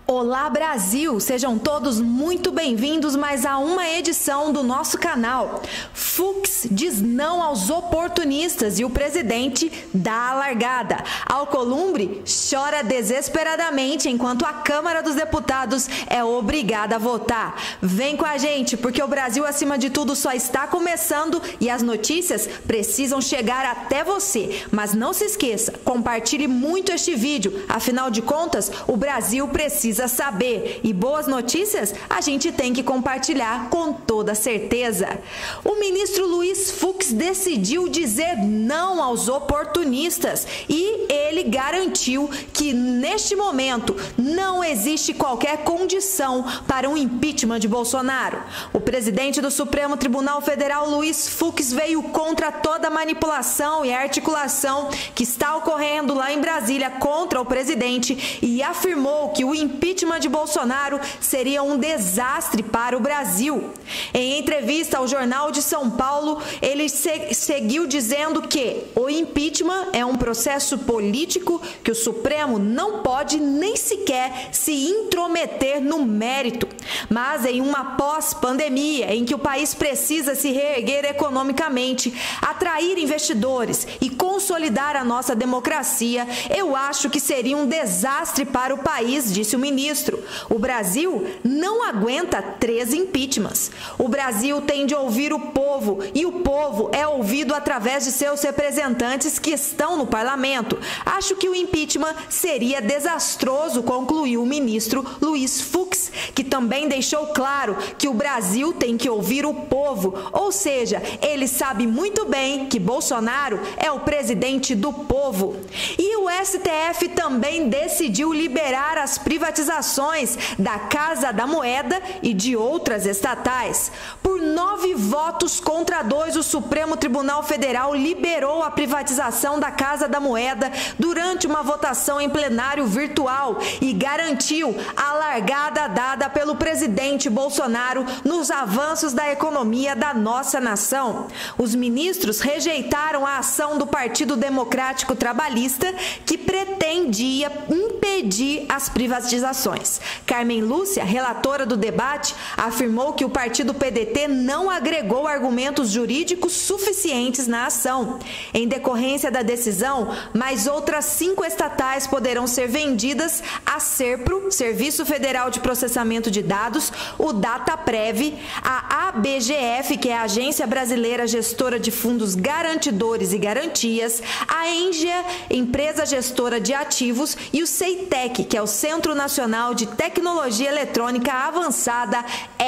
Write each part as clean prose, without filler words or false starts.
Olá Brasil, sejam todos muito bem-vindos mais a uma edição do nosso canal. Fux diz não aos oportunistas e o presidente dá a largada. Alcolumbre chora desesperadamente enquanto a Câmara dos Deputados é obrigada a votar. Vem com a gente, porque o Brasil acima de tudo só está começando e as notícias precisam chegar até você. Mas não se esqueça, compartilhe muito este vídeo, afinal de contas, o Brasil precisa saber. E boas notícias a gente tem que compartilhar com toda certeza. O ministro Luiz Fux decidiu dizer não aos oportunistas e ele garantiu que neste momento não existe qualquer condição para um impeachment de Bolsonaro. O presidente do Supremo Tribunal Federal, Luiz Fux, veio contra toda a manipulação e articulação que está ocorrendo lá em Brasília contra o presidente e afirmou que o impeachment de Bolsonaro seria um desastre para o Brasil. Em entrevista ao Jornal de São Paulo, ele seguiu dizendo que o impeachment é um processo político que o Supremo não pode nem sequer se intrometer no mérito. Mas em uma pós-pandemia, em que o país precisa se reerguer economicamente, atrair investidores e consolidar a nossa democracia, eu acho que seria um desastre para o país, disse o ministro. O Brasil não aguenta 3 impeachments. O Brasil tem de ouvir o povo e o povo é ouvido através de seus representantes que estão no parlamento. Acho que o impeachment seria desastroso, concluiu o ministro Luiz Fux, que também deixou claro que o Brasil tem que ouvir o povo, ou seja, ele sabe muito bem que Bolsonaro é o presidente do povo. E o STF também decidiu liberar as privatizações da Casa da Moeda e de outras estatais. Por 9 votos contra 2, o Supremo Tribunal Federal liberou a privatização da Casa da Moeda durante uma votação em plenário virtual e garantiu a largada dada pelo presidente Bolsonaro nos avanços da economia da nossa nação. Os ministros rejeitaram a ação do Partido Democrático Trabalhista, que pretendia impedir as privatizações. Carmen Lúcia, relatora do debate, afirmou que o partido PDT não agregou argumentos jurídicos suficientes na ação. Em decorrência da decisão, mais outras 5 estatais poderão ser vendidas à SERPRO, Serviço Federal de Processamento de Dados, o DataPrev, a ABGF, que é a Agência Brasileira Gestora de Fundos Garantidores e Garantias, a Engia, Empresa Gestora de Ativos, e o CEITEC, que é o Centro Nacional de Tecnologia Eletrônica Avançada,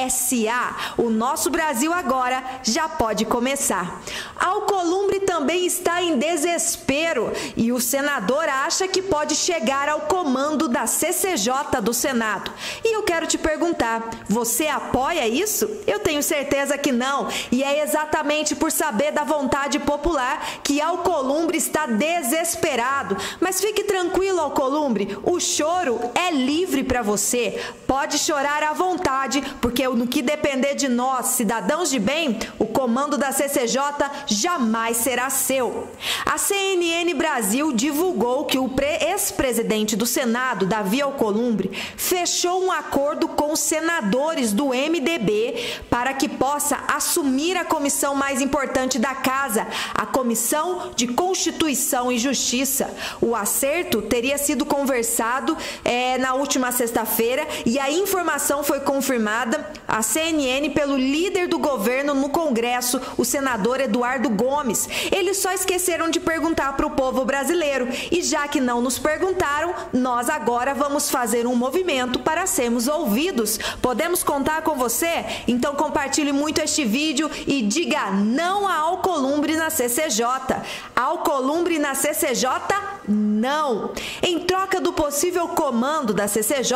SA. O nosso Brasil agora já pode começar. Alcolumbre também está em desespero e o senador acha que pode chegar ao comando da CCJ do Senado. E eu quero te perguntar, você apoia isso? Eu tenho certeza que não, e é exatamente por saber da vontade popular que Alcolumbre está desesperado. Mas fique tranquilo, Alcolumbre, o choro é livre para você. Pode chorar à vontade, porque no que depender de nós, cidadãos de bem, o comando da CCJ jamais será seu. A CNN Brasil divulgou que o ex-presidente do Senado, Davi Alcolumbre, fechou um acordo com os senadores do MDB para que possa assumir a comissão mais importante da Casa, a Comissão de Constituição e Justiça. O acerto teria sido conversado na última sexta-feira e a informação foi confirmada à CNN pelo líder do governo no Congresso, o senador Eduardo Gomes. Eles só esqueceram de perguntar para o povo brasileiro e já que não nos perguntaram, nós agora vamos fazer um movimento para sermos ouvidos. Podemos contar com você? Então compartilhe muito este vídeo e diga não a Alcolumbre na CCJ. Alcolumbre na CCJ? Não! Em troca do possível comando da CCJ,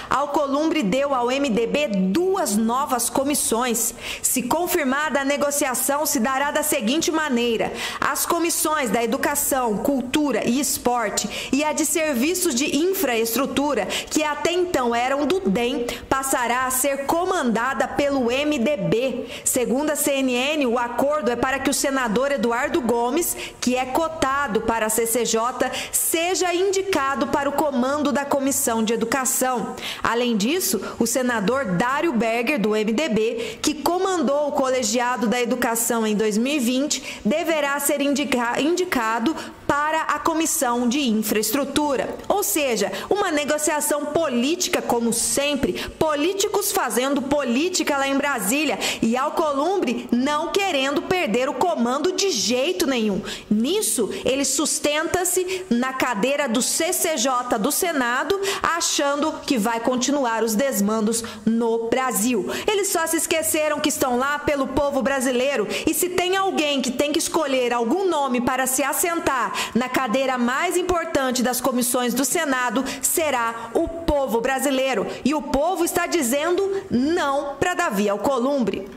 Alcolumbre deu ao MDB 2 novas comissões. Se confirmada, a negociação se dará da seguinte maneira: as comissões da Educação, Cultura e Esporte e a de Serviços de Infraestrutura, que até então eram do DEM, passará a ser comandada pelo MDB. Segundo a CNN, o acordo é para que o senador Eduardo Gomes, que é cotado para a CCJ, seja indicado para o comando da Comissão de Educação. Além disso, o senador Dário Berger, do MDB, que comandou o colegiado da educação em 2020, deverá ser indicado para a Comissão de Infraestrutura. Ou seja, uma negociação política, como sempre, políticos fazendo política lá em Brasília e Alcolumbre não querendo perder o comando de jeito nenhum. Nisso, ele sustenta-se na cadeira do CCJ do Senado, achando que vai continuar os desmandos no Brasil. Eles só se esqueceram que estão lá pelo povo brasileiro, e se tem alguém que tem que escolher algum nome para se assentar na cadeira mais importante das comissões do Senado, será o povo brasileiro. E o povo está dizendo não para Davi Alcolumbre.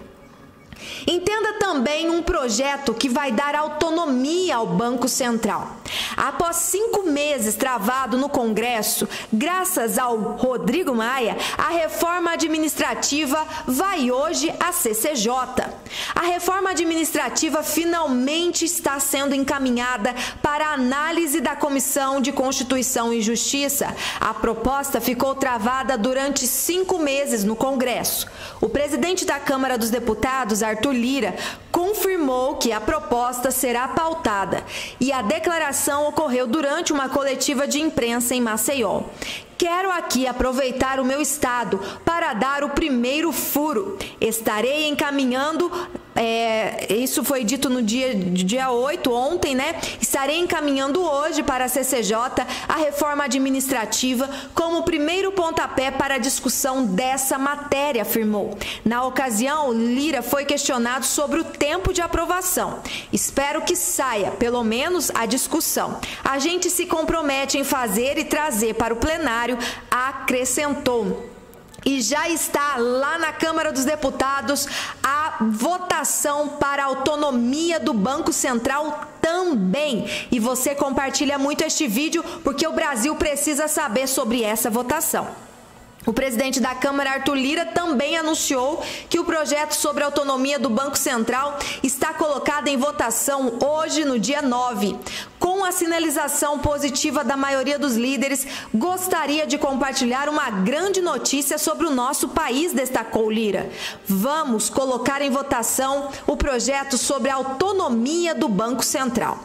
Entenda também um projeto que vai dar autonomia ao Banco Central. Após 5 meses travado no Congresso, graças ao Rodrigo Maia, a reforma administrativa vai hoje à CCJ. A reforma administrativa finalmente está sendo encaminhada para a análise da Comissão de Constituição e Justiça. A proposta ficou travada durante 5 meses no Congresso. O presidente da Câmara dos Deputados, Arthur Lira, confirmou que a proposta será pautada, e a declaração ocorreu durante uma coletiva de imprensa em Maceió. Quero aqui aproveitar o meu estado para dar o primeiro furo. Estarei encaminhando, isso foi dito no dia 8, ontem, né? Estarei encaminhando hoje para a CCJ a reforma administrativa como primeiro pontapé para a discussão dessa matéria, afirmou. Na ocasião, Lira foi questionado sobre o tempo de aprovação. Espero que saia, pelo menos, a discussão. A gente se compromete em fazer e trazer para o plenário, acrescentou. E já está lá na Câmara dos Deputados a votação para a autonomia do Banco Central também. E você compartilha muito este vídeo porque o Brasil precisa saber sobre essa votação. O presidente da Câmara, Arthur Lira, também anunciou que o projeto sobre a autonomia do Banco Central está colocado em votação hoje, no dia 9. Com a sinalização positiva da maioria dos líderes, gostaria de compartilhar uma grande notícia sobre o nosso país, destacou Lira. Vamos colocar em votação o projeto sobre a autonomia do Banco Central.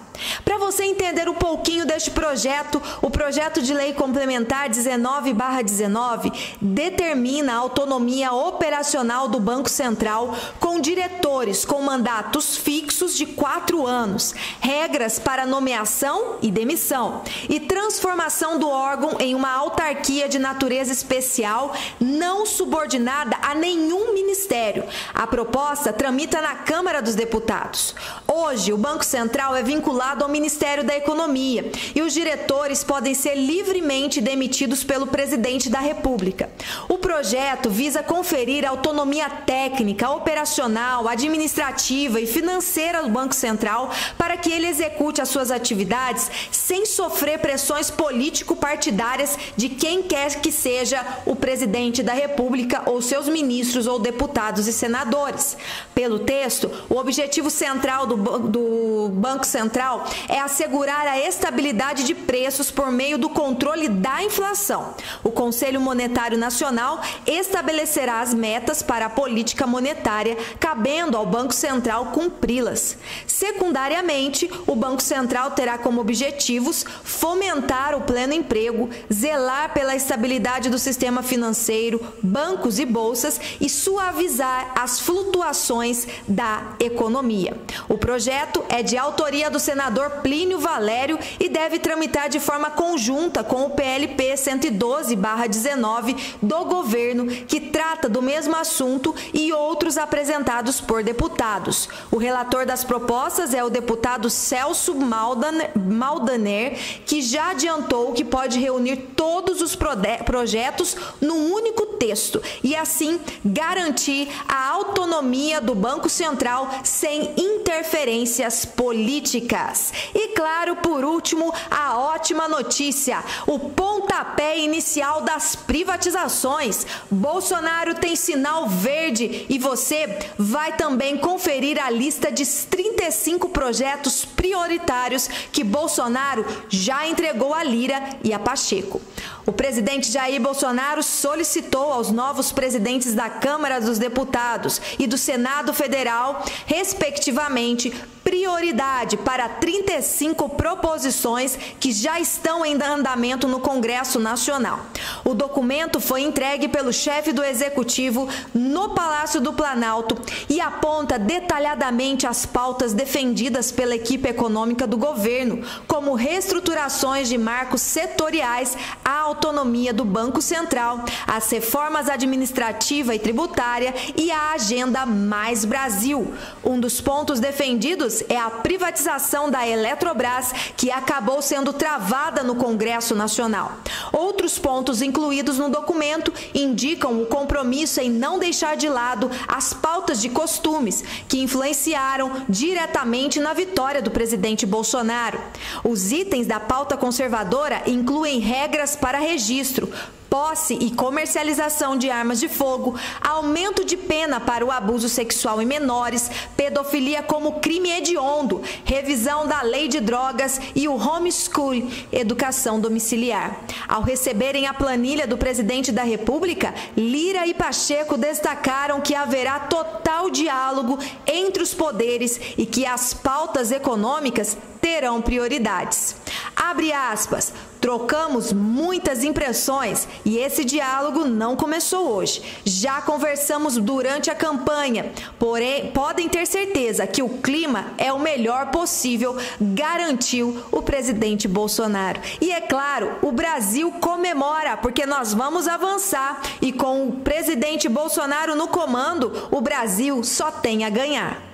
Para você entender um pouquinho deste projeto, o projeto de lei complementar 19/19 determina a autonomia operacional do Banco Central com diretores com mandatos fixos de 4 anos, regras para nomeação e demissão e transformação do órgão em uma autarquia de natureza especial não subordinada a nenhum ministério. A proposta tramita na Câmara dos Deputados. Hoje, o Banco Central é vinculado ao Ministério da Economia e os diretores podem ser livremente demitidos pelo presidente da República. O projeto visa conferir autonomia técnica, operacional, administrativa e financeira ao Banco Central para que ele execute as suas atividades sem sofrer pressões político-partidárias de quem quer que seja o presidente da República ou seus ministros ou deputados e senadores. Pelo texto, o objetivo central do Banco Central é assegurar a estabilidade de preços por meio do controle da inflação. O Conselho Monetário Nacional estabelecerá as metas para a política monetária, cabendo ao Banco Central cumpri-las. Secundariamente, o Banco Central terá como objetivos fomentar o pleno emprego, zelar pela estabilidade do sistema financeiro, bancos e bolsas e suavizar as flutuações da economia. O projeto é de autoria do senador Plínio Valério e deve tramitar de forma conjunta com o PLP 112/19 do governo, que trata do mesmo assunto, e outros apresentados por deputados. O relator das propostas é o deputado Celso Maldaner, que já adiantou que pode reunir todos os projetos num único texto e assim garantir a autonomia do Banco Central sem interferências políticas. Eletrobras. E claro, por último, a ótima notícia, o pontapé inicial das privatizações. Bolsonaro tem sinal verde e você vai também conferir a lista de 35 projetos prioritários que Bolsonaro já entregou a Lira e a Pacheco. O presidente Jair Bolsonaro solicitou aos novos presidentes da Câmara dos Deputados e do Senado Federal, respectivamente, prioridade para 35 proposições que já estão em andamento no Congresso Nacional. O documento foi entregue pelo chefe do Executivo no Palácio do Planalto e aponta detalhadamente as pautas defendidas pela equipe econômica do governo, como reestruturações de marcos setoriais, a autonomia do Banco Central, as reformas administrativa e tributária e a agenda Mais Brasil. Um dos pontos defendidos é a privatização da Eletrobras, que acabou sendo travada no Congresso Nacional. Outros pontos incluídos no documento indicam o compromisso em não deixar de lado as pautas de costumes, que influenciaram diretamente na vitória do presidente Bolsonaro. Os itens da pauta conservadora incluem regras para registro, posse e comercialização de armas de fogo, aumento de pena para o abuso sexual em menores, pedofilia como crime hediondo, revisão da lei de drogas e o homeschool, educação domiciliar. Ao receberem a planilha do presidente da República, Lira e Pacheco destacaram que haverá total diálogo entre os poderes e que as pautas econômicas terão prioridades. Abre aspas. Trocamos muitas impressões e esse diálogo não começou hoje. Já conversamos durante a campanha, porém podem ter certeza que o clima é o melhor possível, garantiu o presidente Bolsonaro. E é claro, o Brasil comemora porque nós vamos avançar e com o presidente Bolsonaro no comando, o Brasil só tem a ganhar.